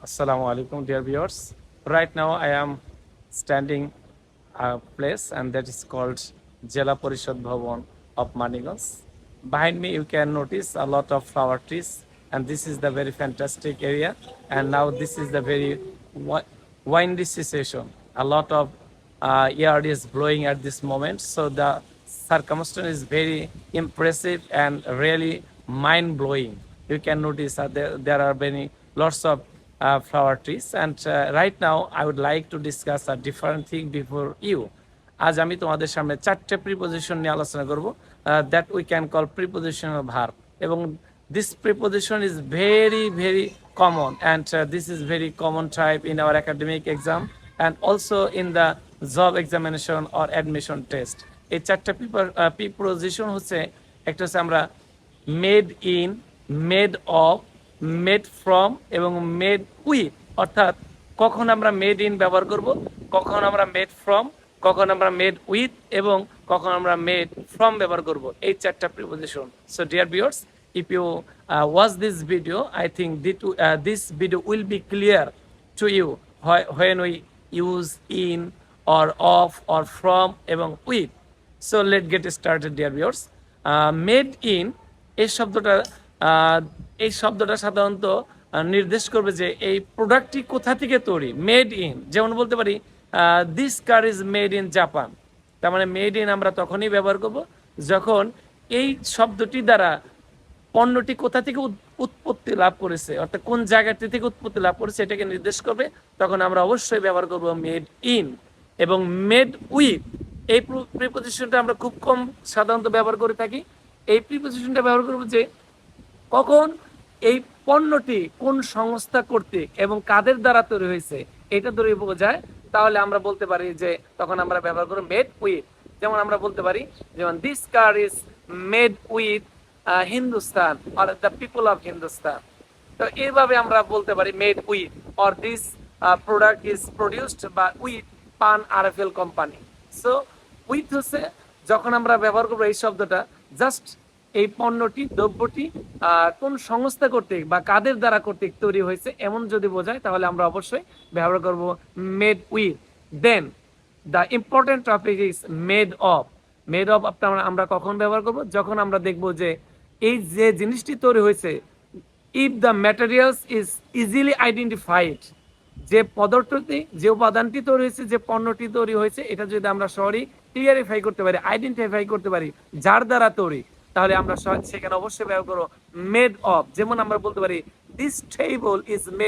Assalamu alaikum, dear viewers. Right now, I am standing a place, and that is called Jela Parishad Bhavan of Maniganj. Behind me, you can notice a lot of flower trees, and this is the very fantastic area. And now, this is the very windy situation. A lot of air is blowing at this moment, so the circumstance is very impressive and really mind blowing. You can notice that there are many lots of flower trees, and right now I would like to discuss a different thing before you. আজ আমি তোমাদের সামনে চারটে preposition নিয়ে আলোচনা করব that we can call prepositional verb, এবং this preposition is very common, and this is very common type in our academic exam and also in the job examination or admission test. এই চারটে preposition হচ্ছে, একটা হচ্ছে আমরা made in, made of, made from এবং made with. অর্থাৎ কখন আমরা মেড ইন ব্যবহার করব, কখন আমরা মেড ফ্রম, কখন আমরা মেড উইথ এবং কখন আমরা মেড ফ্রম ব্যবহার করব, এই চারটা preposition. So dear viewers, if you watch this video, I think this video will be clear to you when we use in or of or from এবং with. So let's get started, dear viewers. Made in এই শব্দটা সাধারণত নির্দেশ করবে যে এই প্রোডাক্টটি কোথা থেকে তৈরি। মেড ইন, যেমন বলতে পারি this car is made in Japan. তার মানে মেড ইন আমরা তখনই ব্যবহার করব যখন এই শব্দটি দ্বারা পণ্যটি কোথা থেকে উৎপত্তি লাভ করেছে, অর্থাৎ কোন জায়গাটি থেকে উৎপত্তি লাভ করেছে এটাকে নির্দেশ করবে, তখন আমরা অবশ্যই ব্যবহার করব মেড ইন। এবং মেড উইথ, এই প্রিপোজিশনটা আমরা খুব কম সাধারণত ব্যবহার করে থাকি। এই প্রিপোজিশনটা ব্যবহার করব যে কখন এই পণ্যটি কোন সংস্থা কর্তৃক এবং কাদের দ্বারা তৈরি হয়েছে এটা ধরে বোঝায়, তাহলে আমরা বলতে পারি যে তখন আমরা ব্যবহার করব মেড উইথ। যেমন আমরা বলতে পারি, যেমন this car is made with Hindustan or the people of Hindustan. তো এইভাবে আমরা বলতে পারি made with, or this product is produced বা উইথ পান আরএফএল কোম্পানি। সো উইথ হচ্ছে যখন আমরা ব্যবহার করবো এই শব্দটা জাস্ট এই পণ্যটি, দ্রব্যটি কোন সংস্থা কর্তৃক বা কাদের দ্বারা কর্তৃক তৈরি হয়েছে এমন যদি বোঝায়, তাহলে আমরা অবশ্যই ব্যবহার করব made with. Then the important topic is made of. Made of আমরা কখন ব্যবহার করব, যখন আমরা দেখব যে এই যে জিনিসটি তৈরি হয়েছে, if the materials is easily identified, যে পদার্থটি, যে উপাদানটি তৈরি হয়েছে, যে পণ্যটি তৈরি হয়েছে, এটা যদি আমরা সহজেই ক্লিয়ারিফাই করতে পারি, আইডেন্টিফাই করতে পারি যার দ্বারা তৈরি, তাহলে আমরা সেখানে অবশ্যই ব্যবহার করব মেড অফ। যেমন আমরা বলতে পারি দিস টেবল ইজ মেড